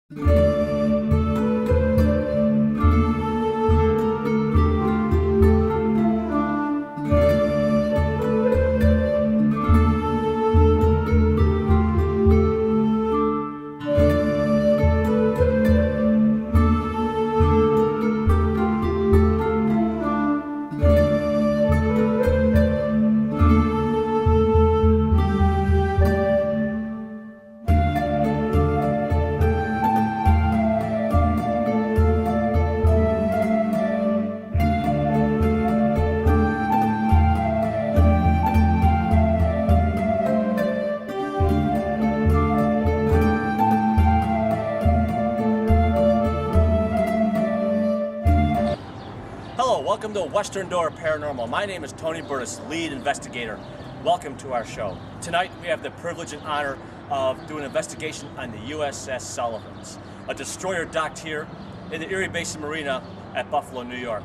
Hello, welcome to Western Door Paranormal. My name is Tony Burtis, lead investigator. Welcome to our show. Tonight we have the privilege and honor of doing an investigation on the U.S.S Sullivans, a destroyer docked here in the Erie Basin Marina at Buffalo, New York.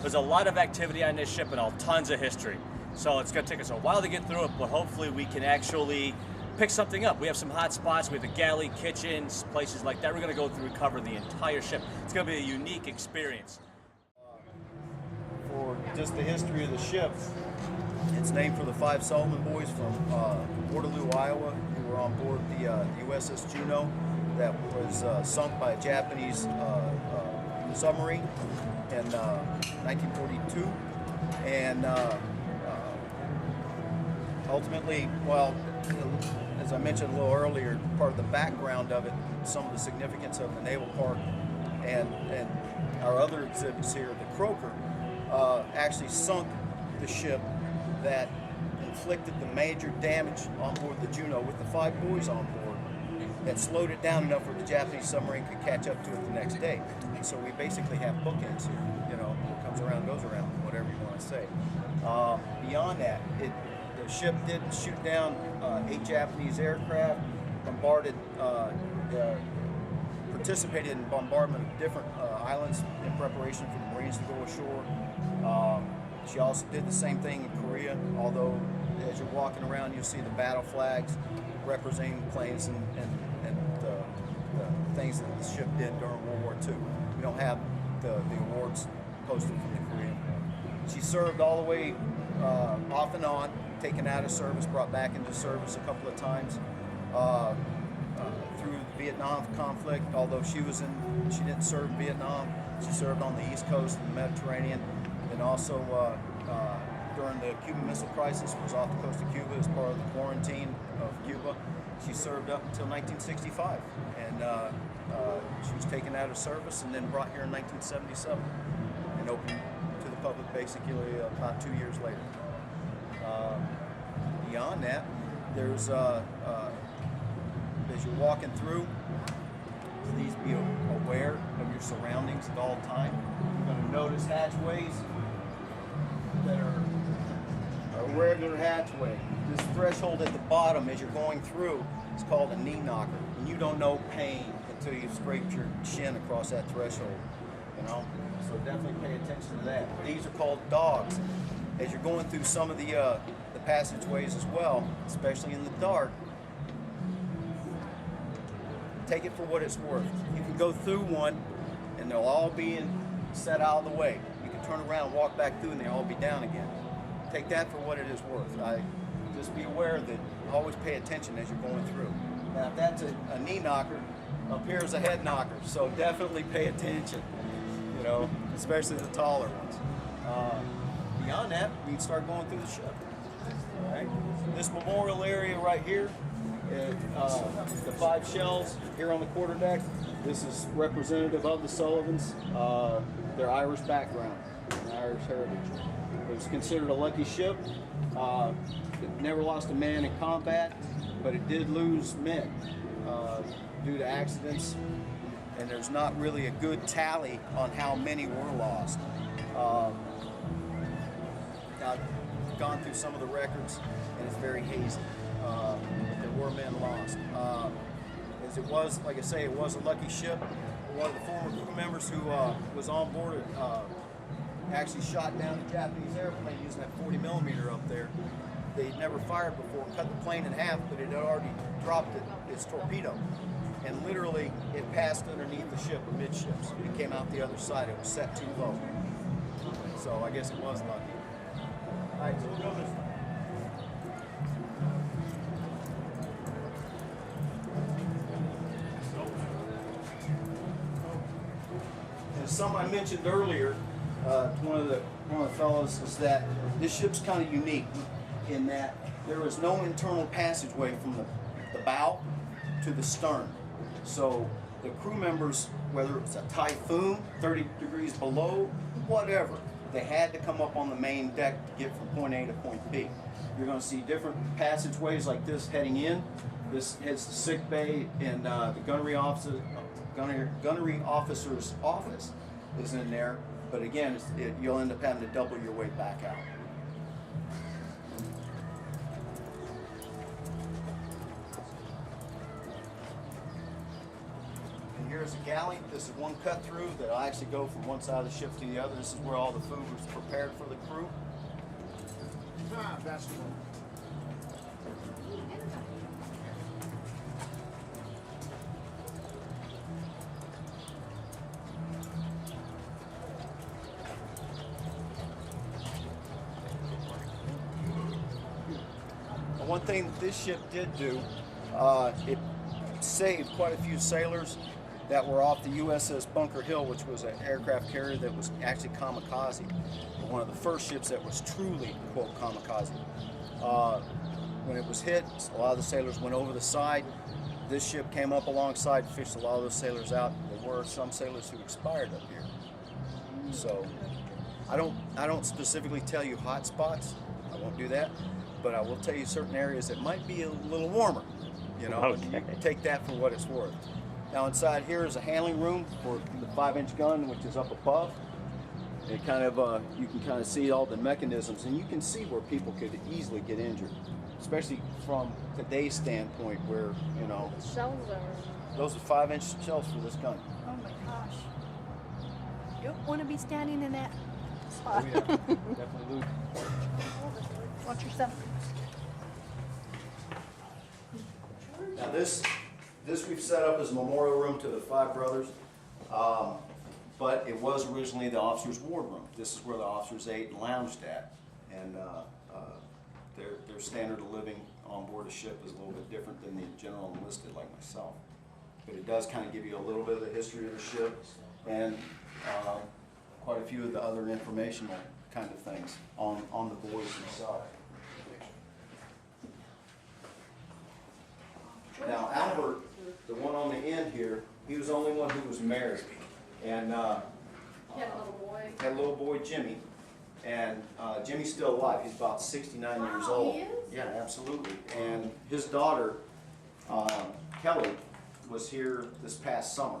There's a lot of activity on this ship and all tons of history. So it's going to take us a while to get through it, but hopefully we can actually pick something up. We have some hot spots. We have the galley, kitchens, places like that. We're going to go through and cover the entire ship. It's going to be a unique experience. For just the history of the ship, it's named for the 5 Sullivan boys from Waterloo, Iowa, who were on board the U.S.S Juno that was sunk by a Japanese submarine in 1942. And ultimately, well, as I mentioned a little earlier, part of the background of it, some of the significance of the Naval Park and our other exhibits here, the Croaker, actually sunk the ship that inflicted the major damage on board the Juno with the 5 boys on board that slowed it down enough where the Japanese submarine could catch up to it the next day. And so we basically have bookends here, you know, what comes around goes around, whatever you want to say. Beyond that, the ship did shoot down 8 Japanese aircraft, bombarded, participated in bombardment of different islands in preparation for the Marines to go ashore. She also did the same thing in Korea, although as you're walking around you'll see the battle flags representing planes and the things that the ship did during World War II. We don't have the awards posted from the Korean War. She served all the way off and on, taken out of service, brought back into service a couple of times. Through the Vietnam conflict, although she didn't serve in Vietnam. She served on the East Coast of the Mediterranean, and also during the Cuban Missile Crisis, was off the coast of Cuba as part of the quarantine of Cuba. She served up until 1965, and she was taken out of service and then brought here in 1977 and opened to the public basically about 2 years later. Beyond that, there's as you're walking through, please be aware of your surroundings at all times. You're going to notice hatchways that are a regular hatchway. This threshold at the bottom as you're going through is called a knee knocker. And you don't know pain until you've scraped your shin across that threshold. You know? So definitely pay attention to that. These are called dogs. As you're going through some of the passageways as well, especially in the dark, take it for what it's worth. You can go through one and they'll all be set out of the way. You can turn around and walk back through and they'll all be down again. Take that for what it is worth. Just be aware that always pay attention as you're going through. Now if that's a knee knocker, up here is a head knocker, so definitely pay attention, you know, especially the taller ones. Beyond that, we can start going through the ship. All right. This memorial area right here, the 5 shells here on the quarterdeck, this is representative of the Sullivans, their Irish background, and Irish heritage. It was considered a lucky ship. It never lost a man in combat, but it did lose men due to accidents, and there's not really a good tally on how many were lost. I've gone through some of the records, and it's very hazy. There were men lost. As it was, like I say, it was a lucky ship. One of the former crew members who was on board actually shot down a Japanese airplane using that 40mm up there. They'd never fired before, cut the plane in half, but it had already dropped its torpedo. And literally, it passed underneath the ship amidships. It came out the other side. It was set too low. So I guess it was lucky. All right, so we'll go this way. And some I mentioned earlier, one of the fellows, is that this ship's kind of unique in that there is no internal passageway from the bow to the stern. So the crew members, whether it's a typhoon, 30 degrees below, whatever, they had to come up on the main deck to get from point A to point B. You're going to see different passageways like this heading in. This heads to sick bay, and the gunnery officer's office is in there. But again, you'll end up having to double your way back out. And here's a galley. This is one cut through that'll actually go from one side of the ship to the other. This is where all the food was prepared for the crew. One thing that this ship did do, it saved quite a few sailors that were off the USS Bunker Hill, which was an aircraft carrier that was actually kamikaze. One of the first ships that was truly, quote, kamikaze. When it was hit, a lot of the sailors went over the side. This ship came up alongside, fished a lot of those sailors out. There were some sailors who expired up here. So I don't specifically tell you hot spots. I won't do that. But I will tell you certain areas that might be a little warmer, you know. Okay. You take that for what it's worth. Now inside here is a handling room for the 5-inch gun, which is up above. It kind of, you can kind of see all the mechanisms, and you can see where people could easily get injured, especially from today's standpoint, where, you know, The shells are. those are 5-inch shells for this gun. Oh my gosh. You don't want to be standing in that spot. Oh yeah, definitely lose. Watch yourself. Now this we've set up as a memorial room to the 5 brothers, but it was originally the officers' wardroom. This is where the officers ate and lounged at, and their standard of living on board a ship is a little bit different than the general enlisted like myself. But it does kind of give you a little bit of the history of the ship and quite a few of the other informational kind of things on the boys themselves. Now Albert, the one on the end here, he was the only one who was married, and He had a little boy. had a little boy Jimmy, and Jimmy's still alive. He's about 69 years Wow, old. he is? Yeah, absolutely. And his daughter Kelly was here this past summer,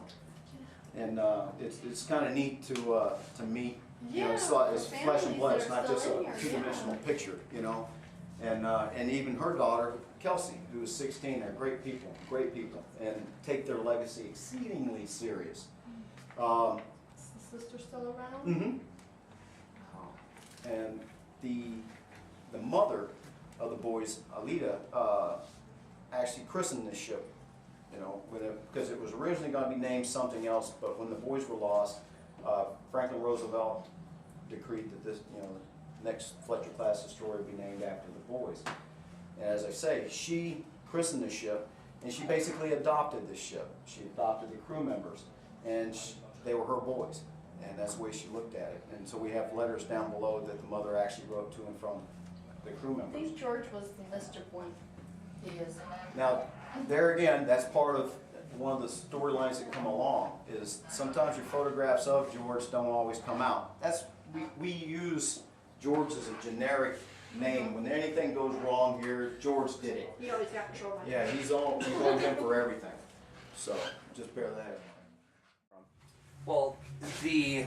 and it's kind of neat to meet. You know, it's flesh and blood. It's not just a two-dimensional picture, you know. And even her daughter, Kelsey, who is 16, they're great people, and take their legacy exceedingly serious. Is the sister still around? Mm-hmm. Oh. And the mother of the boys, Alita, actually christened this ship, you know, because it was originally going to be named something else, but when the boys were lost, Franklin Roosevelt decreed that this, you know, the next Fletcher class destroyer would be named after the boys. And as I say, she christened the ship, and she basically adopted this ship. She adopted the crew members, and they were her boys, and that's the way she looked at it. And so we have letters down below that the mother actually wrote to and from the crew I members. think George was the Mr. Point. He is. Now, there again, that's part of one of the storylines that come along, is sometimes your photographs of George don't always come out. We use George as a generic name. When anything goes wrong here, George did it. He always got in trouble. Yeah, he's on him for everything. So just bear that in mind. Well, the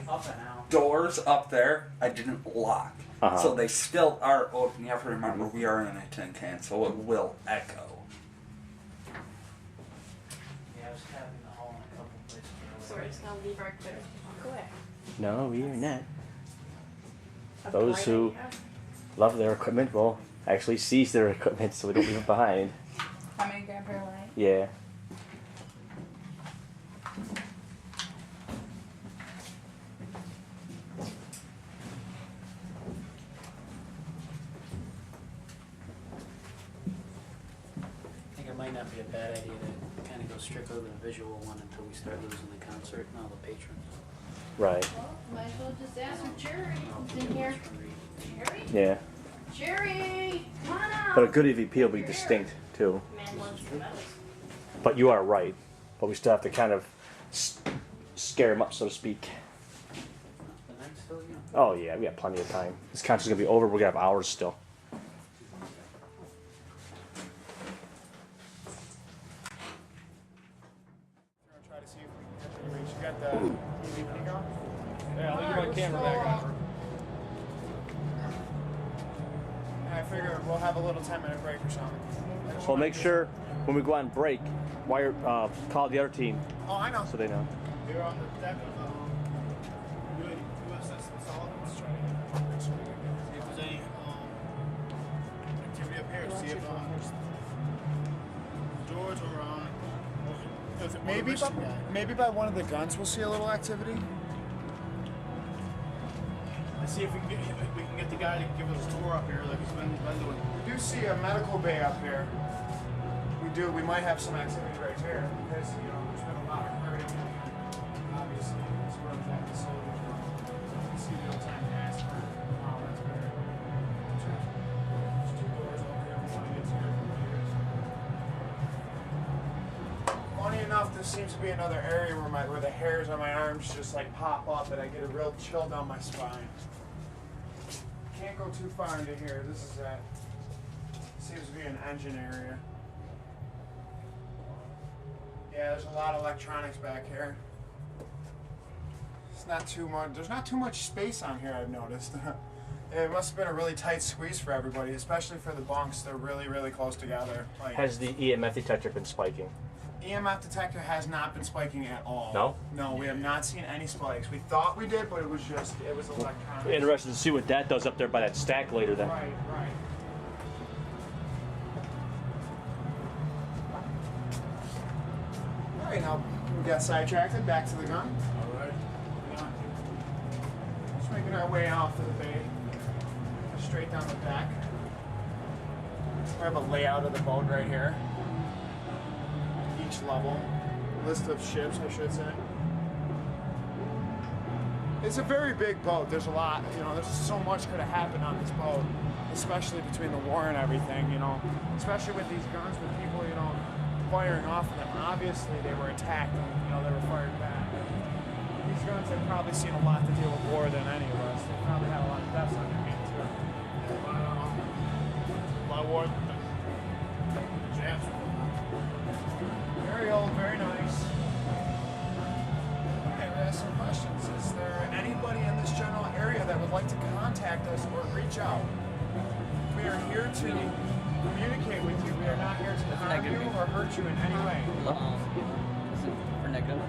doors up there I didn't lock. So they still are open. You have to remember we are in a tin can, so it will echo. Yeah, I was having the hall in a couple places. Sorry, it's gonna leave right quick. Go ahead. No, we are not. Those who love their equipment will actually seize their equipment so we don't leave it behind. I'm gonna grab her light. Yeah. not be a bad idea to kind of go strictly with a visual one until we start losing the concert and all the patrons. Right. Well, might as well just ask for Jerry. He's in here. Jerry? Yeah. Jerry! Come on out! But a good EVP will be distinct too. Man wants the medals. But you are right. But we still have to kind of scare him up, so to speak. The night's still young. Oh yeah, we got plenty of time. This concert's gonna be over. We're gonna have hours still. Try to see if we can get the reach. You got the EVP going? Yeah, I'll get my camera back on. I figure we'll have a little 10-minute break or something. Well, make sure when we go on break, call the other team Oh, I know. so they know. They're on the deck of the U.S.S Sullivans trying to get see if there's any activity up here. See if George or maybe by one of the guns we'll see a little activity. And see if we can get the guy to give us a tour up here like he's been doing. We do see a medical bay up here. We do. We might have some activity right here because there's been a lot of hurting. Obviously, it's where that facility is. You can see the old time gas for that's better. There's two doors over here. We want to get to here. Funny enough, this seems to be another area where the hairs on my arms just like pop up and I get a real chill down my spine. Can't go too far into here. This is that. Seems to be an engine area. Yeah, there's a lot of electronics back here. It's not too much. There's not too much space on here, I've noticed. It must have been a really tight squeeze for everybody, especially for the bunks. They're really, really close together. Like, Has the EMF detector been spiking? EMF detector has not been spiking at all. No? No, we have not seen any spikes. We thought we did, but it was electronic. Interested to see what that does up there by that stack later then. Right. All right, now we got sidetracked. Back to the gun. All right. Just making our way off of the bay. Straight down the deck. We have a layout of the boat right here. Each level. List of ships, I should say. It's a very big boat. There's a lot, there's so much could have happened on this boat, especially between the war and everything, especially with these guns, with people, firing off of them. Obviously, they were attacked and, they were fired back. These guns have probably seen a lot to deal with war than any of us. They probably had a lot of deaths on their hands, too. A lot of war. Jams. Very old, very nice. Okay, we have some questions. Is there anybody in this general area that would like to contact us or reach out? We are here to communicate with you. We are not here to harm you or hurt you in any way. Is it for negative?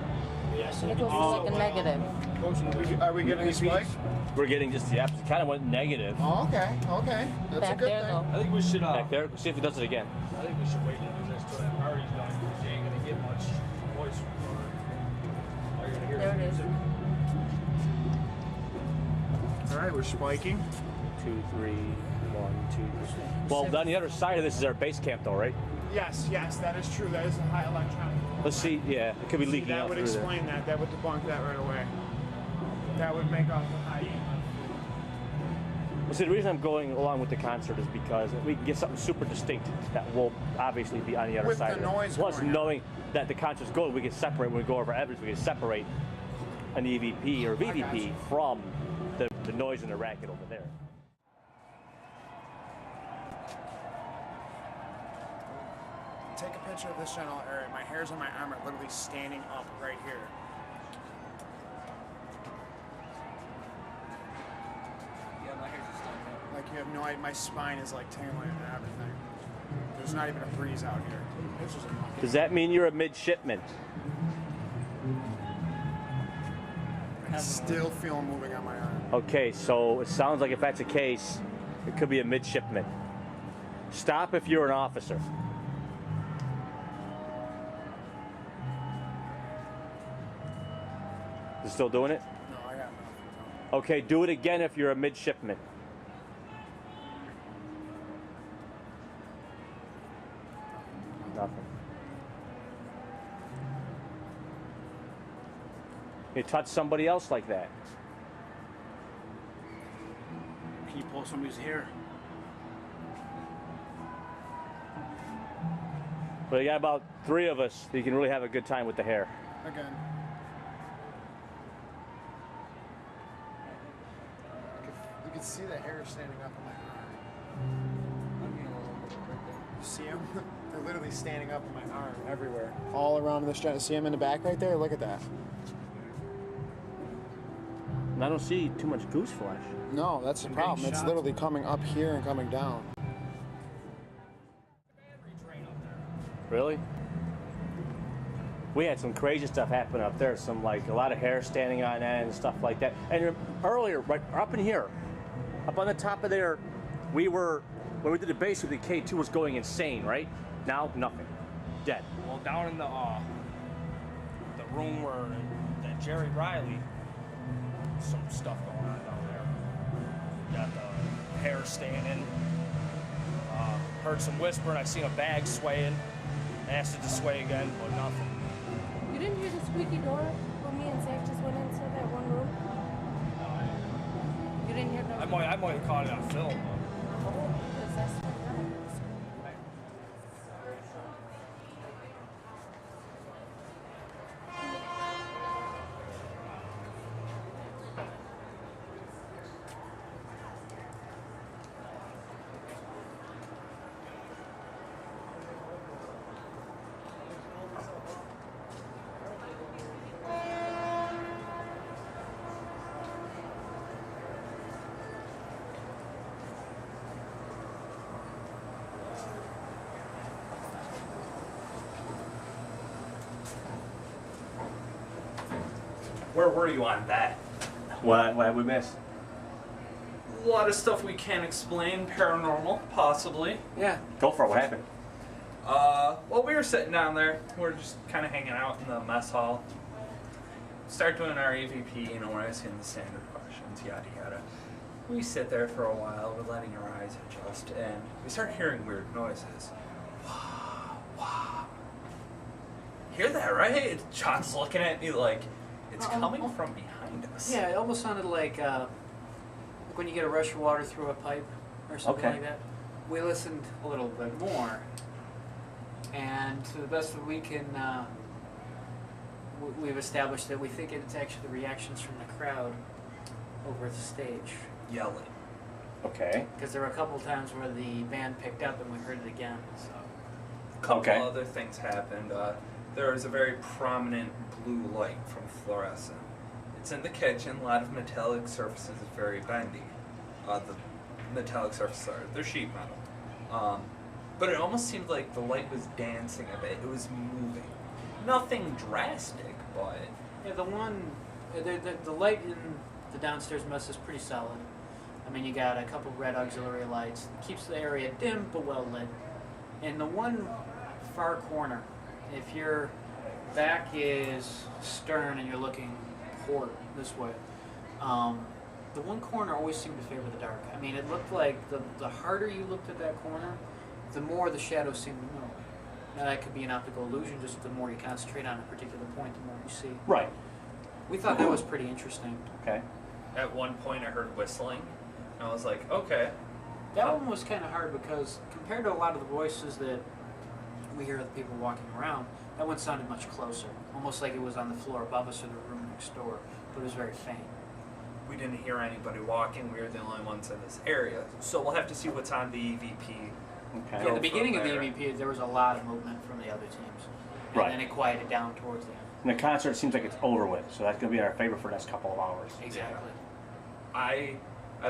Yes. It was like a negative. Are we getting a spike? We're getting just the opposite. Kind of went negative. Oh, okay. That's Back a good there, thing. though. I think we should. Back there. See if he does it again. I think we should wait to do this till that party's done because you ain't gonna get much voice from her. All you're gonna hear There it is is. music. All right, we're spiking. 2, 3, 1, 2. Well, on the other side of this is our base camp, though, right? Yes, that is true. That is a high electronic. Let's see. Yeah, it could be See, leaking that out would through there. explain that. That would debunk that right away. That would make off the high EMF. Well, see, the reason I'm going along with the concert is because we can get something super distinct that will obviously be on the other With side the of it. noise Plus, going on. knowing that the concert's going, we can separate, when we go over evidence, we can separate an EVP or got VVP you. from the noise and the racket over there. Take a picture of this general area. My hairs on my arm are literally standing up right here. Yeah, my hair's just done. Like you have no idea. My spine is like tingling and everything. There's not even a breeze out here. It's just a Does that mean you're a midshipman? I still feel moving on my arm. Okay, so it sounds like if that's the case, it could be a midshipman. Stop if you're an officer. Is it still doing it? No, I got nothing. Okay, do it again if you're a midshipman. Nothing. you touch somebody else like that. Can you pull somebody's hair? But you got about 3 of us that you can really have a good time with the hair. Again. You can see the hair standing up on my arm. You see them? They're literally standing up on my arm everywhere. All around this giant. See them in the back right there? Look at that. And I don't see too much goose flesh. No, that's the problem. It's literally coming up here and coming down. Really? We had some crazy stuff happen up there. Some like a lot of hair standing on end and stuff like that. And earlier, right up in here, up on the top of there, when we did the base with the K2 was going insane, right? Now nothing, dead. Well, down in the room where that Jerry Riley, some stuff going on down there. Got the hair standing. Heard some whispering. I seen a bag swaying. Asked it to sway again, but nothing. You didn't hear the squeaky door when me and Zach just went into that one room? You didn't hear no? I might have caught it on film. Because that's what happened. Where were you on that? What we missed? A lot of stuff we can't explain. Paranormal, possibly. Yeah. Go for it. What happened? Well, we were sitting down there. We were just kind of hanging out in the mess hall. Start doing our EVP, you know, we're asking the standard questions, yada yada. We sit there for a while, we're letting our eyes adjust, and we start hearing weird noises. Wah, wah. Hear that, right? John's looking at me like it's coming from behind us. Yeah, it almost sounded like when you get a rush of water through a pipe or something Okay. like that. We listened a little bit more, and to the best that we can, we've established that we think it's actually the reactions from the crowd over at the stage. Yelling. Okay. Because there were a couple times where the band picked up and we heard it again. So. A couple Okay. other things happened. There was a very prominent blue light from fluorescent. It's in the kitchen. A lot of metallic surfaces are very bendy. The metallic surfaces they're sheet metal. But it almost seemed like the light was dancing a bit. It was moving. Nothing drastic, but Yeah, the light in the downstairs mess is pretty solid. I mean, you got a couple red auxiliary lights. It keeps the area dim but well lit. In the one far corner, if your back is stern and you're looking port this way, the one corner always seemed to favor the dark. I mean, it looked like the harder you looked at that corner, the more the shadows seemed to move. Now, that could be an optical illusion, just the more you concentrate on a particular point, the more you see. Right. We thought that was pretty interesting. Okay. at one point I heard whistling. And I was like, okay. That one was kind of hard because compared to a lot of the voices that we hear of the people walking around, that one sounded much closer. Almost like it was on the floor above us or the room next door, but it was very faint. We didn't hear anybody walking. We were the only ones in this area. So we'll have to see what's on the EVP. Okay. Yeah, at the beginning from of the there. EVP, there was a lot of movement from the other teams. And Right. then it quieted down towards the end. And the concert seems like it's over with, so that's going to be our favorite for the next couple of hours. Exactly. I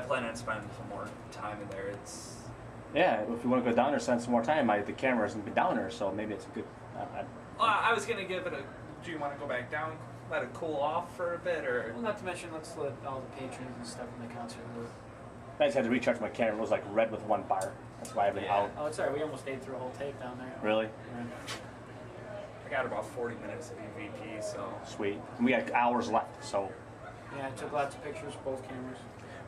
plan on spending some more time in there. It's Yeah, if you want to go down there, spend some more time. The camera hasn't been down there, so maybe it's a good. I was gonna give it a. Do you want to go back down, let it cool off for a bit, or? Well, not to mention, let's let all the patrons and stuff in the concert move. I just had to recharge my camera. It was like red with one bar. That's why I've been out. Oh, it's alright. We almost ate through a whole tape down there. Really? Yeah. I got about 40 minutes of EVP, so. Sweet. We got hours left, so. Yeah, I took lots of pictures, both cameras.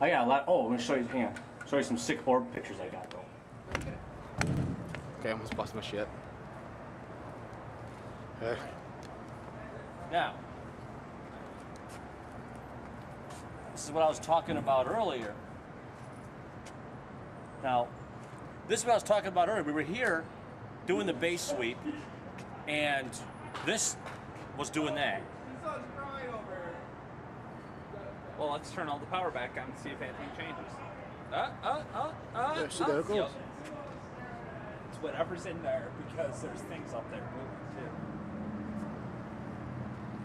I got a lot. Oh, I'm gonna show you. Hang on. Show you some sick orb pictures I got though. Okay, I almost busted my shit. Okay. Now, This is what I was talking about earlier. Now, this is what I was talking about earlier. We were here doing the base sweep, and this was doing that. Well, let's turn all the power back on and see if anything changes. See, there it goes. Yep. It's whatever's in there because there's things up there moving too.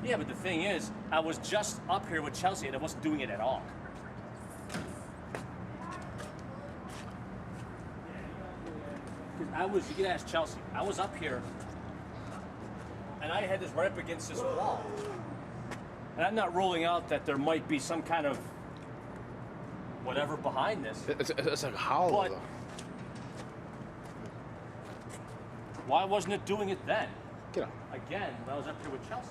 Yeah, but the thing is, I was just up here with Chelsea, and it wasn't doing it at all. You can ask Chelsea, I was up here, and I had this right up against this wall. And I'm not ruling out that there might be some kind of whatever behind this. It's like hollow, But though. why wasn't it doing it then? Get out. Again, when I was up here with Chelsea.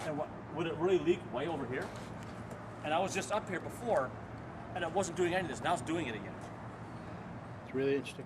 And would it really leak way over here? And I was just up here before, and it wasn't doing any of this. Now it's doing it again. It's really interesting.